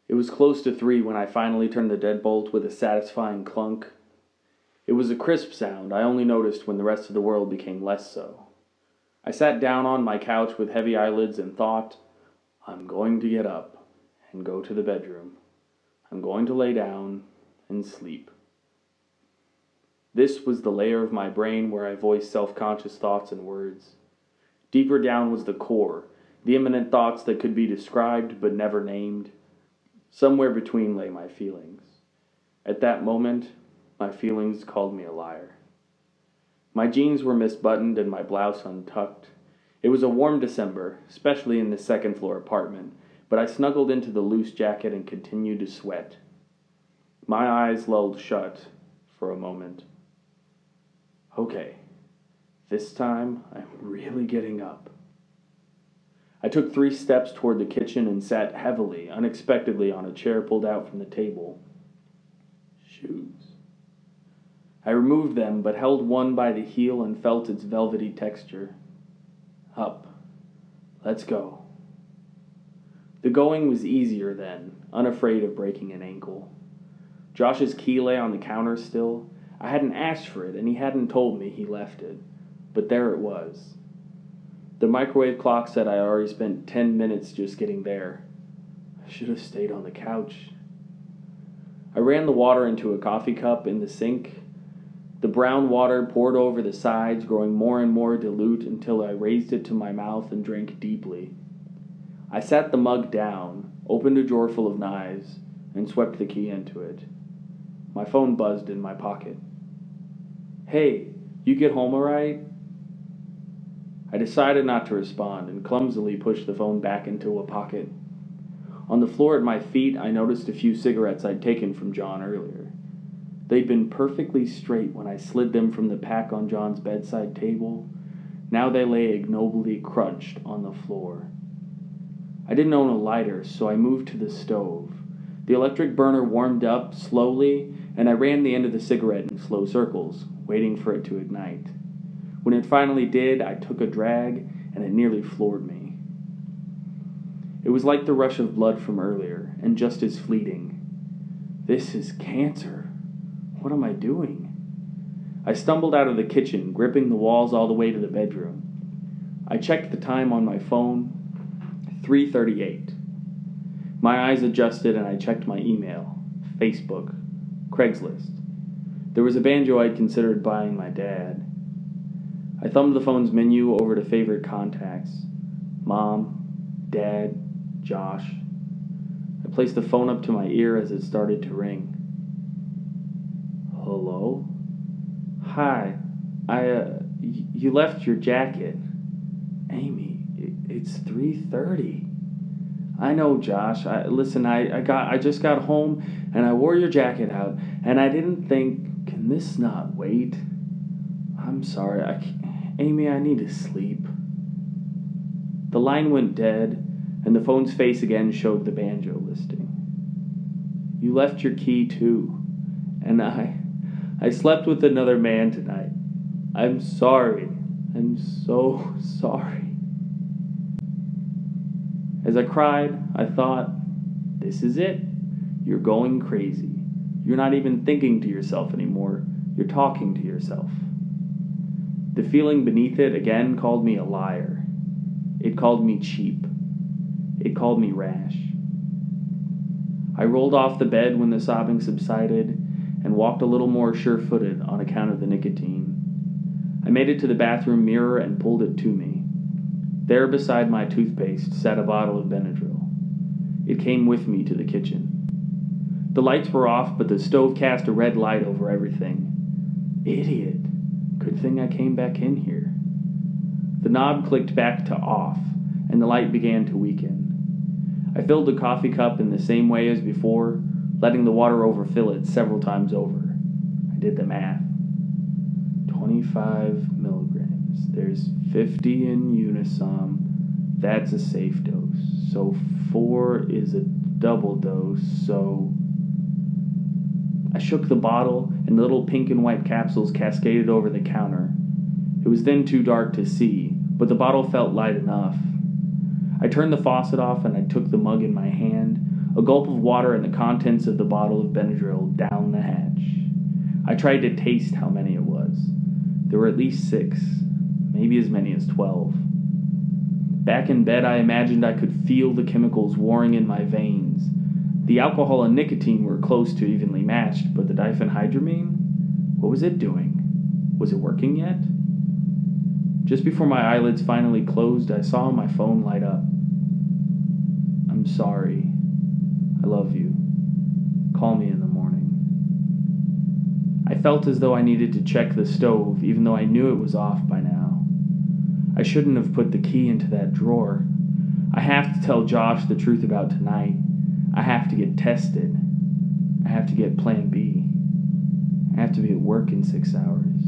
It was close to 3 when I finally turned the deadbolt with a satisfying clunk. It was a crisp sound I only noticed when the rest of the world became less so. I sat down on my couch with heavy eyelids and thought, I'm going to get up and go to the bedroom. I'm going to lay down and sleep. This was the layer of my brain where I voiced self-conscious thoughts and words. Deeper down was the core, the imminent thoughts that could be described but never named. Somewhere between lay my feelings. At that moment, my feelings called me a liar. My jeans were misbuttoned and my blouse untucked. It was a warm December, especially in the second-floor apartment, but I snuggled into the loose jacket and continued to sweat. My eyes lulled shut for a moment. Okay, this time I'm really getting up. I took 3 steps toward the kitchen and sat heavily, unexpectedly, on a chair pulled out from the table. Shoes. I removed them, but held one by the heel and felt its velvety texture. Up. Let's go. The going was easier then, unafraid of breaking an ankle. Josh's key lay on the counter still. I hadn't asked for it, and he hadn't told me he left it. But there it was. The microwave clock said I already spent 10 minutes just getting there. I should have stayed on the couch. I ran the water into a coffee cup in the sink. The brown water poured over the sides, growing more and more dilute until I raised it to my mouth and drank deeply. I sat the mug down, opened a drawer full of knives, and swept the key into it. My phone buzzed in my pocket. Hey, you get home all right? I decided not to respond and clumsily pushed the phone back into a pocket. On the floor at my feet, I noticed a few cigarettes I'd taken from John earlier. They'd been perfectly straight when I slid them from the pack on John's bedside table. Now they lay ignobly crunched on the floor. I didn't own a lighter, so I moved to the stove. The electric burner warmed up slowly, and I ran the end of the cigarette in slow circles, waiting for it to ignite. When it finally did, I took a drag, and it nearly floored me. It was like the rush of blood from earlier, and just as fleeting. This is cancer. What am I doing? I stumbled out of the kitchen, gripping the walls all the way to the bedroom. I checked the time on my phone, 3:38. My eyes adjusted, and I checked my email, Facebook, Craigslist. There was a banjo I'd considered buying my dad. I thumbed the phone's menu over to favorite contacts. Mom, Dad, Josh. I placed the phone up to my ear as it started to ring. Hello? Hi. You left your jacket. Amy, it's 3:30. I know, Josh. Listen, I just got home and I wore your jacket out and I didn't think, can this not wait? I'm sorry. Amy, I need to sleep. The line went dead, and the phone's face again showed the banjo listing. You left your key, too. And I slept with another man tonight. I'm sorry. I'm so sorry. As I cried, I thought, this is it. You're going crazy. You're not even thinking to yourself anymore. You're talking to yourself. The feeling beneath it again called me a liar. It called me cheap. It called me rash. I rolled off the bed when the sobbing subsided and walked a little more sure-footed on account of the nicotine. I made it to the bathroom mirror and pulled it to me. There beside my toothpaste sat a bottle of Benadryl. It came with me to the kitchen. The lights were off, but the stove cast a red light over everything. Idiot. Good thing I came back in here. The knob clicked back to off, and the light began to weaken. I filled the coffee cup in the same way as before, letting the water overfill it several times over. I did the math. 25 milligrams. There's 50 in Unisom. That's a safe dose. So 4 is a double dose, so... I shook the bottle, and the little pink and white capsules cascaded over the counter. It was then too dark to see, but the bottle felt light enough. I turned the faucet off and I took the mug in my hand, A gulp of water and the contents of the bottle of Benadryl down the hatch. I tried to taste how many it was. There were at least 6, maybe as many as 12. Back in bed, I imagined I could feel the chemicals warring in my veins. The alcohol and nicotine were close to evenly matched, but the diphenhydramine? What was it doing? Was it working yet? Just before my eyelids finally closed, I saw my phone light up. I'm sorry. I love you. Call me in the morning. I felt as though I needed to check the stove, even though I knew it was off by now. I shouldn't have put the key into that drawer. I have to tell Josh the truth about tonight. I have to get tested. I have to get Plan B. I have to be at work in 6 hours.